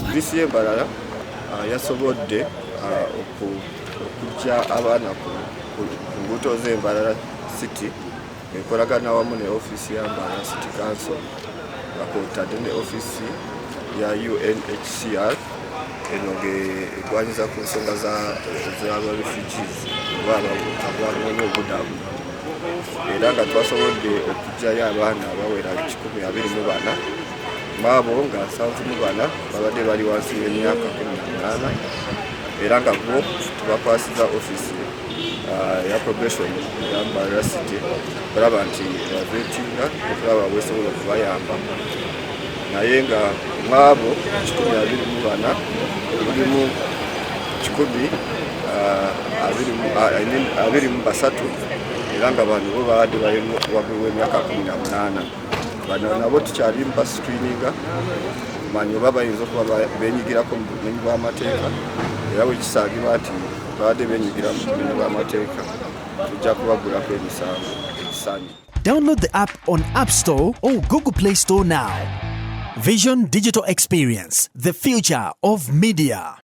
Poliisi y'Embarara yasobodde okujja abaana ku nguudo z'Embarara City ekolagana wamu ne ofiisi ya Mbarara City Council nga kw'otadde ne ofiisi ya UNHCR eno ng'egwanyiza ku nsonga z'aba-refugees oba abanoonyiboobubudamu, era nga twasobodde okugyayo abaana abawera 124 mu abo nga 74 babadde bali wansi w'emyaka 18 era nga bo tubakwasiza ofiisi ya probation ya Mbarara City olaba nti bavetinga okulaba bwesobola okubayamba, naye nga mu abo 124 mulimu 23 era nga bano bo babadde bali waggulu w'emyaka 18. Bano nabo tukyali mbascreeninga manyi oba bayinza okuba beenyigirako mu bumenyi bw'amateeka, era bwe kisaagibwa nti babadde beenyigira mu bumenyi bw'amateeka tujja kubaggulako emisango egisaanye. Download the app on App Store or Google Play Store now. Vision Digital Experience, the future of media.